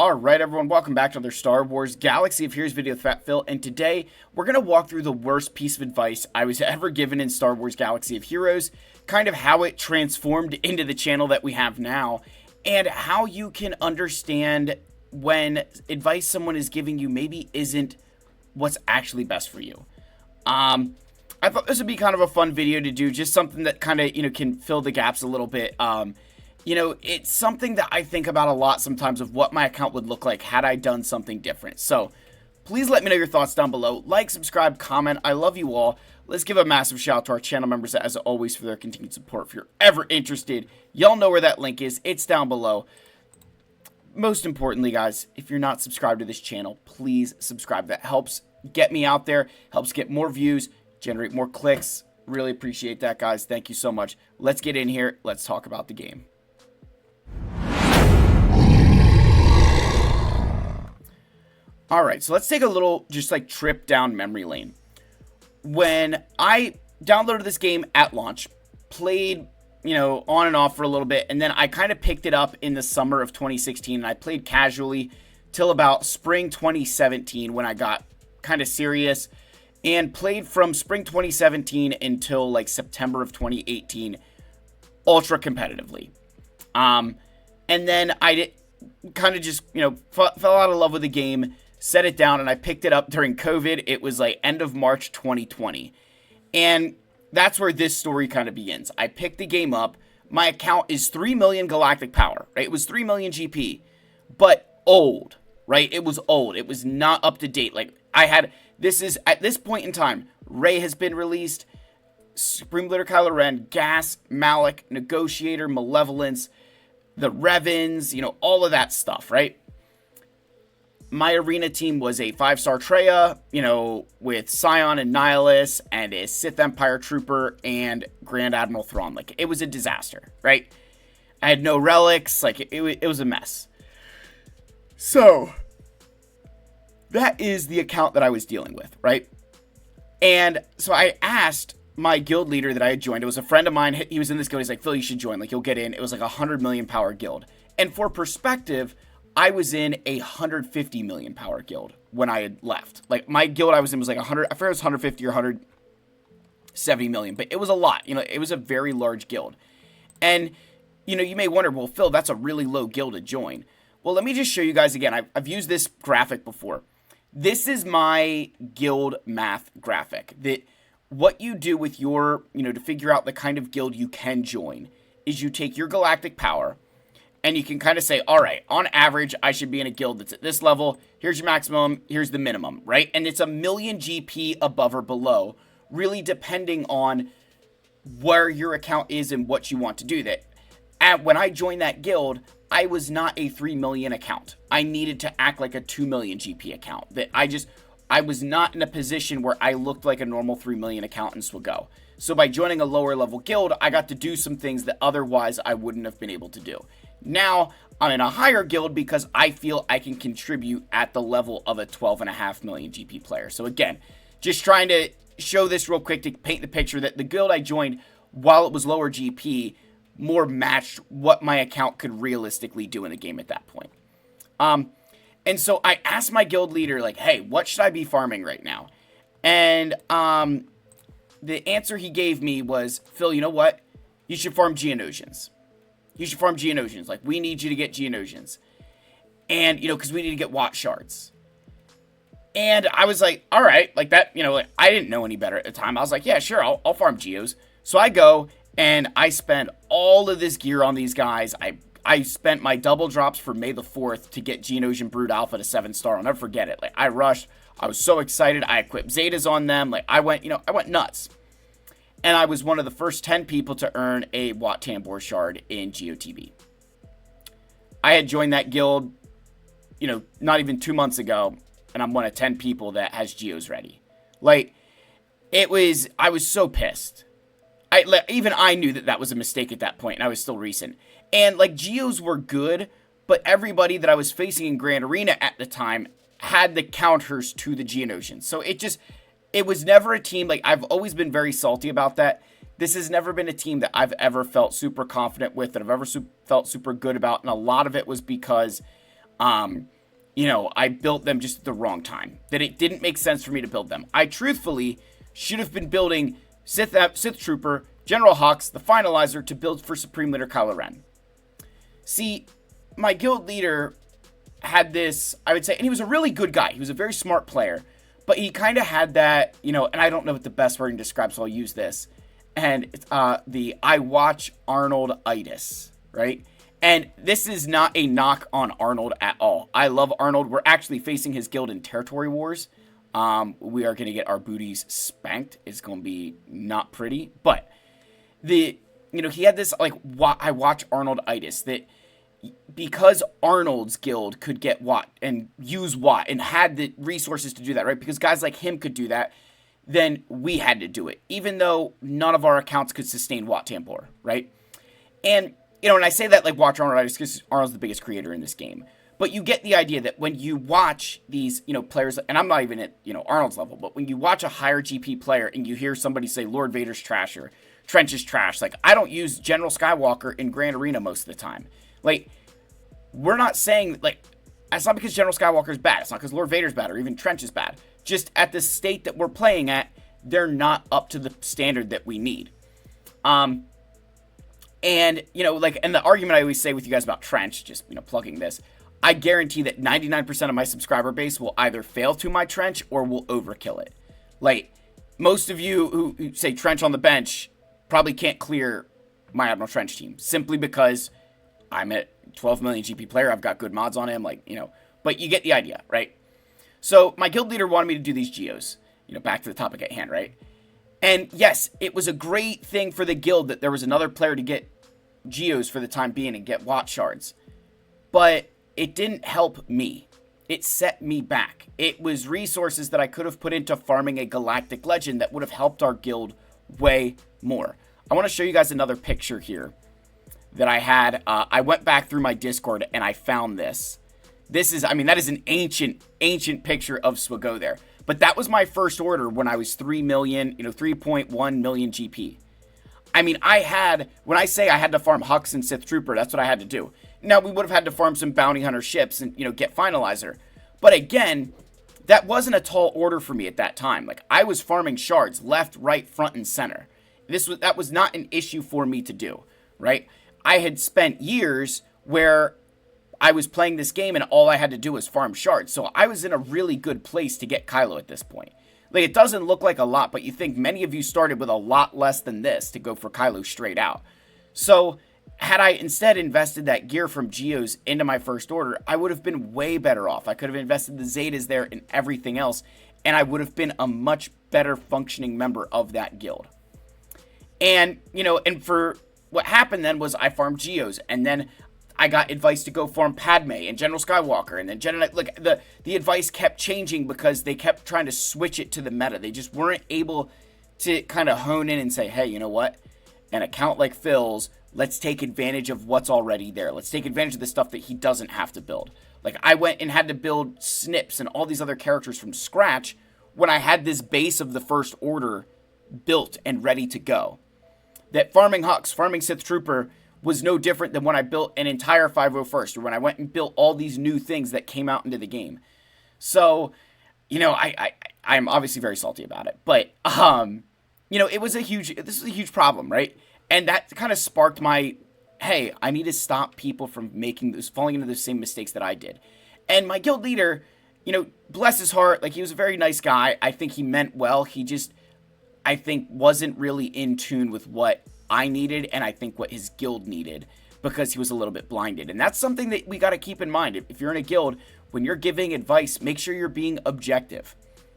Alright everyone, welcome back to another Star Wars Galaxy of Heroes video with Fat Phil, and today we're going to walk through the worst piece of advice I was ever given in Star Wars Galaxy of Heroes, kind of how it transformed into the channel that we have now, and how you can understand when advice someone is giving you maybe isn't what's actually best for you. I thought this would be kind of a fun video to do, just something that kind of, can fill the gaps a little bit. It's something that I think about a lot sometimes of what my account would look like had I done something different. So, please let me know your thoughts down below. Like, subscribe, comment. I love you all. Let's give a massive shout out to our channel members, as always, for their continued support. If you're ever interested, y'all know where that link is. It's down below. Most importantly, guys, if you're not subscribed to this channel, please subscribe. That helps get me out there, helps get more views, generate more clicks. Really appreciate that, guys. Thank you so much. Let's get in here. Let's talk about the game. Alright, so let's take a little, trip down memory lane. When I downloaded this game at launch, played, on and off for a little bit, and then I kind of picked it up in the summer of 2016, and I played casually till about spring 2017 when I got kind of serious, and played from spring 2017 until, September of 2018, ultra competitively. And then I kind of just, fell out of love with the game, set it down, and I picked it up during COVID. It was end of March 2020. And that's where this story kind of begins. I picked the game up. My account is 3 million galactic power, right? It was 3 million GP, but old, right? It was old. It was not up to date. At this point in time, Rey has been released, Supreme Leader Kylo Ren, Gas, Malik, Negotiator, Malevolence, the Revens, all of that stuff, right? My arena team was a 5-star Traya, with Scion and Nihilus and a Sith Empire Trooper and Grand Admiral Thrawn. It was a disaster, right? I had no relics. It was a mess. So, that is the account that I was dealing with, right? And so I asked my guild leader that I had joined. It was a friend of mine. He was in this guild. He's like, Phil, you should join. You'll get in. It was 100 million power guild. And for perspective, I was in a 150 million power guild when I had left. My guild I was in was 100, I forget it was 150 or 170 million, but it was a lot. It was a very large guild. And, you may wonder, well, Phil, that's a really low guild to join. Well, let me just show you guys again. I've used this graphic before. This is my guild math graphic. That what you do with your, to figure out the kind of guild you can join is you take your galactic power, and you can kind of say, all right, on average, I should be in a guild that's at this level. Here's your maximum. Here's the minimum, right? And it's a million GP above or below, really depending on where your account is and what you want to do. When I joined that guild, I was not a 3 million account. I needed to act like a 2 million GP account. I was not in a position where I looked like a normal 3 million account in SWGOH. So by joining a lower level guild, I got to do some things that otherwise I wouldn't have been able to do. Now, I'm in a higher guild because I feel I can contribute at the level of a 12.5 million GP player. So again, just trying to show this real quick to paint the picture that the guild I joined, while it was lower GP, more matched what my account could realistically do in the game at that point. And so I asked my guild leader, hey, what should I be farming right now? And the answer he gave me was, Phil, you know what? You should farm geonosians. You should farm geonosians. We need you to get geonosians. And, because we need to get watt shards. And I was like, all right, that, I didn't know any better at the time. I was like, yeah, sure, I'll farm geos. So I go and I spend all of this gear on these guys. I spent my double drops for May the 4th to get Geonosian Brood Alpha to 7-star. I'll never forget it. I rushed. I was so excited. I equipped Zetas on them. I went nuts. And I was one of the first 10 people to earn a Wat Tambor shard in GOTB. I had joined that guild, not even 2 months ago, and I'm one of 10 people that has Geos ready. I was so pissed. Even I knew that was a mistake at that point, and I was still recent. And, Geos were good, but everybody that I was facing in Grand Arena at the time had the counters to the Geonosians. So it was never a team, I've always been very salty about that. This has never been a team that I've ever felt super confident with, that I've ever felt super good about, and a lot of it was because I built them just at the wrong time. That it didn't make sense for me to build them. I truthfully should have been building Sith Trooper, General Hux, the Finalizer to build for Supreme Leader Kylo Ren. See, my guild leader had this, I would say, and he was a really good guy. He was a very smart player. But he kind of had that, and I don't know what the best wording to describe, so I'll use this. And it's the I watch Arnold-itis, right? And this is not a knock on Arnold at all. I love Arnold. We're actually facing his guild in Territory Wars. We are going to get our booties spanked. It's going to be not pretty. But, he had this, like, I watch Arnold-itis, that because Arnold's guild could get Watt and use Watt and had the resources to do that, right? Because guys like him could do that, then we had to do it, even though none of our accounts could sustain Watt Tampor, right? And, and I say that like watch Arnold because Arnold's the biggest creator in this game. But you get the idea that when you watch these, players, and I'm not even at, Arnold's level, but when you watch a higher GP player and you hear somebody say Lord Vader's trash or Trench is trash, like I don't use General Skywalker in Grand Arena most of the time. Like, we're not saying, like, it's not because General Skywalker is bad. It's not because Lord Vader's bad or even Trench is bad. Just at the state that we're playing at, they're not up to the standard that we need. And, and the argument I always say with you guys about Trench, just, plugging this, I guarantee that 99% of my subscriber base will either fail to my Trench or will overkill it. Like, most of you who say Trench on the bench probably can't clear my Admiral Trench team simply because I'm at 12 million GP player. I've got good mods on him, but you get the idea, right? So my guild leader wanted me to do these geos, back to the topic at hand, right? And yes, it was a great thing for the guild that there was another player to get geos for the time being and get Watt shards. But it didn't help me. It set me back. It was resources that I could have put into farming a Galactic Legend that would have helped our guild way more. I want to show you guys another picture here that I had. I went back through my Discord and I found this. That is an ancient picture of SWGOH there. But that was my first order when I was 3 million, 3.1 million GP. When I say I had to farm Hux and Sith Trooper, that's what I had to do. Now, we would have had to farm some Bounty Hunter ships and, get Finalizer. But again, that wasn't a tall order for me at that time. Like, I was farming shards left, right, front, and center. That was not an issue for me to do, right? I had spent years where I was playing this game and all I had to do was farm shards. So I was in a really good place to get Kylo at this point. Like, it doesn't look like a lot, but you think many of you started with a lot less than this to go for Kylo straight out. So had I instead invested that gear from Geos into my first order, I would have been way better off. I could have invested the Zetas there and everything else, and I would have been a much better functioning member of that guild. And, and for what happened then was I farmed Geos, and then I got advice to go farm Padme and General Skywalker, and then the advice kept changing because they kept trying to switch it to the meta. They just weren't able to kind of hone in and say, hey, you know what? An account like Phil's, let's take advantage of what's already there. Let's take advantage of the stuff that he doesn't have to build. Like, I went and had to build Snips and all these other characters from scratch when I had this base of the First Order built and ready to go. That farming Hux, farming Sith Trooper was no different than when I built an entire 501st, or when I went and built all these new things that came out into the game. So, I'm obviously very salty about it, but, this was a huge problem, right? And that kind of sparked my, hey, I need to stop people from falling into the same mistakes that I did. And my guild leader, bless his heart, like, he was a very nice guy. I think he meant well. He just, I think, wasn't really in tune with what I needed, and I think what his guild needed, because he was a little bit blinded. And that's something that we got to keep in mind. If you're in a guild, when you're giving advice, make sure you're being objective,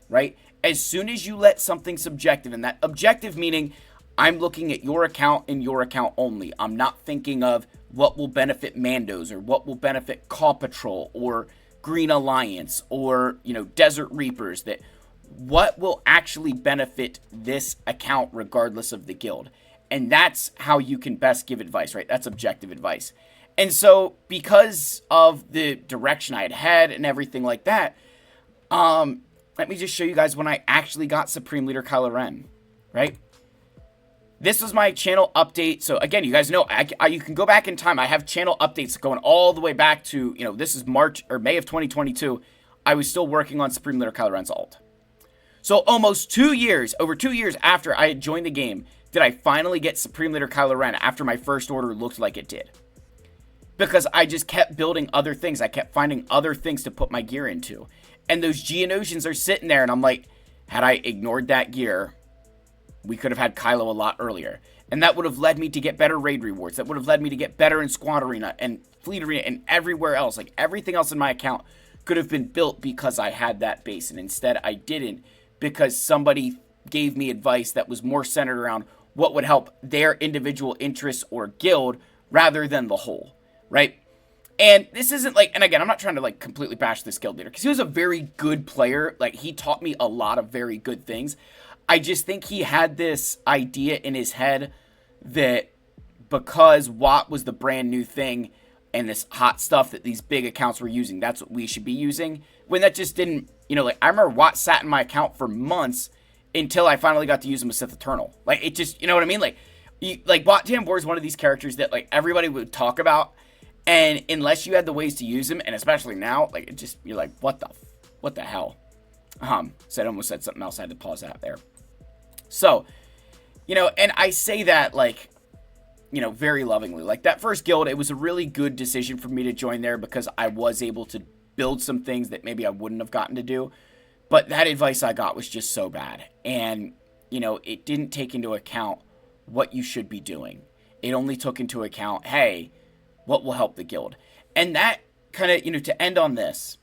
right? As soon as you let something subjective, and that objective meaning I'm looking at your account and your account only. I'm not thinking of what will benefit Mandos or what will benefit Caw Patrol or Green Alliance or, Desert Reapers, that what will actually benefit this account regardless of the guild. And that's how you can best give advice, right? That's objective advice. And so because of the direction I had and everything like that, let me just show you guys when I actually got Supreme Leader Kylo Ren, right? This was my channel update. So again, you guys know you can go back in time. I have channel updates going all the way back to, this is March or May of 2022. I was still working on Supreme Leader Kylo Ren's ult. So almost 2 years, over 2 years after I had joined the game, did I finally get Supreme Leader Kylo Ren after my first order looked like it did. Because I just kept building other things. I kept finding other things to put my gear into. And those geonosians are sitting there, and I'm like, had I ignored that gear, we could have had Kylo a lot earlier. And that would have led me to get better raid rewards. That would have led me to get better in Squad Arena and Fleet Arena and everywhere else. Like, everything else in my account could have been built because I had that base. And instead, I didn't, because somebody gave me advice that was more centered around what would help their individual interests or guild rather than the whole, right? And this isn't like, and again, I'm not trying to like completely bash this guild leader, because he was a very good player. Like, he taught me a lot of very good things. I just think he had this idea in his head that because Watt was the brand new thing and this hot stuff that these big accounts were using, that's what we should be using, when that just didn't, like, I remember Watt sat in my account for months until I finally got to use him with Sith Eternal. Like, it just, you know what I mean? Like Watt Tambor is one of these characters that, like, everybody would talk about, and unless you had the ways to use him, and especially now, like, it just, you're like, what the hell? So I almost said something else. I had to pause that there. So, and I say that, like, very lovingly. Like, that first guild, it was a really good decision for me to join there because I was able to build some things that maybe I wouldn't have gotten to do. But that advice I got was just so bad. And, it didn't take into account what you should be doing. It only took into account, hey, what will help the guild? And that kind of, to end on this,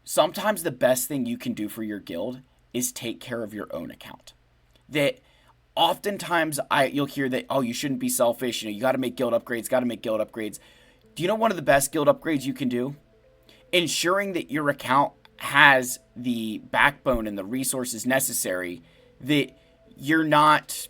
sometimes the best thing you can do for your guild is take care of your own account. That oftentimes you'll hear that, oh, you shouldn't be selfish, you got to make guild upgrades, Do you know one of the best guild upgrades you can do? Ensuring that your account has the backbone and the resources necessary, that you're not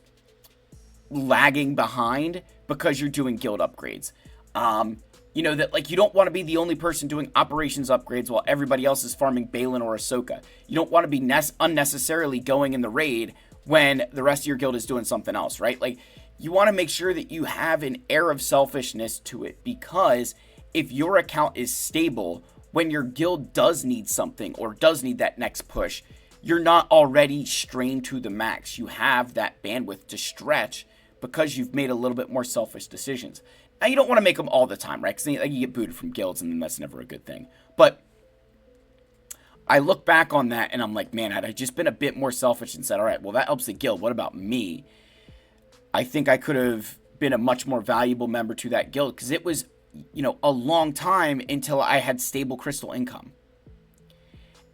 lagging behind because you're doing guild upgrades. That, like, you don't want to be the only person doing operations upgrades while everybody else is farming Balin or Ahsoka. You don't want to be unnecessarily going in the raid when the rest of your guild is doing something else, right? Like, you want to make sure that you have an air of selfishness to it, because if your account is stable, when your guild does need something or does need that next push, you're not already strained to the max. You have that bandwidth to stretch because you've made a little bit more selfish decisions. Now, you don't want to make them all the time, right? Because you get booted from guilds, and then that's never a good thing. But I look back on that, and I'm like, man, had I just been a bit more selfish and said, all right, well, that helps the guild. What about me? I think I could have been a much more valuable member to that guild, because it was, a long time until I had stable crystal income.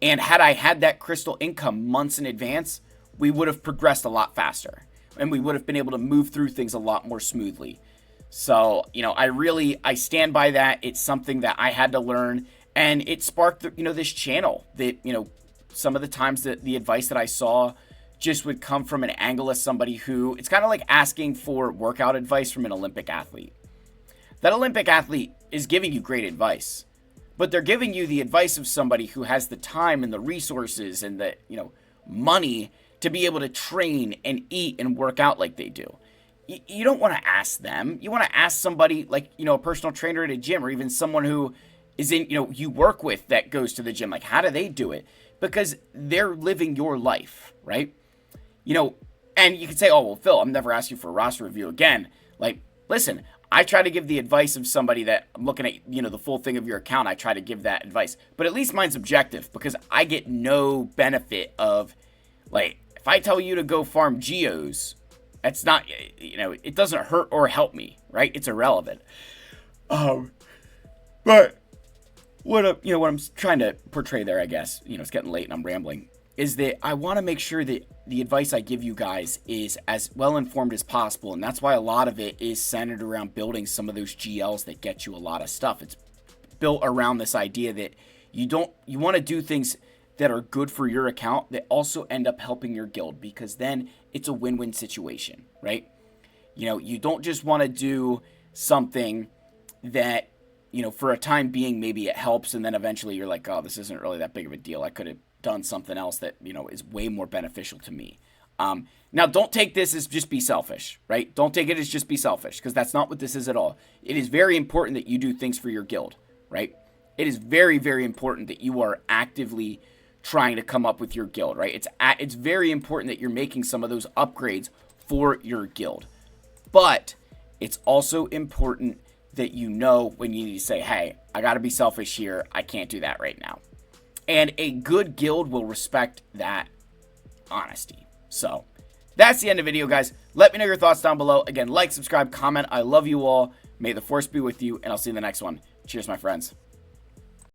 And had I had that crystal income months in advance, we would have progressed a lot faster, and we would have been able to move through things a lot more smoothly. So, I stand by that. It's something that I had to learn, and it sparked, this channel that, some of the times that the advice that I saw just would come from an angle of somebody who, it's kind of like asking for workout advice from an Olympic athlete. That Olympic athlete is giving you great advice, but they're giving you the advice of somebody who has the time and the resources and the, money to be able to train and eat and work out like they do. You don't want to ask them. You want to ask somebody like, a personal trainer at a gym, or even someone who is in, you work with that goes to the gym. Like, how do they do it? Because they're living your life, right? And you can say, oh, well, Phil, I'm never asking you for a roster review again. Like, listen, I try to give the advice of somebody that I'm looking at, the full thing of your account. I try to give that advice, but at least mine's objective, because I get no benefit of, like, if I tell you to go farm geos, that's not, it doesn't hurt or help me, right? It's irrelevant. But what I'm trying to portray there, I guess, it's getting late and I'm rambling, is that I want to make sure that the advice I give you guys is as well informed as possible. And that's why a lot of it is centered around building some of those GLs that get you a lot of stuff. It's built around this idea that you want to do things that are good for your account that also end up helping your guild, because then it's a win-win situation, right? You don't just want to do something that, for a time being, maybe it helps, and then eventually you're like, oh, this isn't really that big of a deal. I could have done something else that, is way more beneficial to me. Now, don't take this as just be selfish, right? Don't take it as just be selfish, because that's not what this is at all. It is very important that you do things for your guild, right? It is very, very important that you are actively trying to come up with your guild, right? It's very important that you're making some of those upgrades for your guild. But it's also important that you know when you need to say, hey, I got to be selfish here. I can't do that right now. And a good guild will respect that honesty. So that's the end of the video, guys. Let me know your thoughts down below. Again, like, subscribe, comment. I love you all. May the force be with you, and I'll see you in the next one. Cheers, my friends.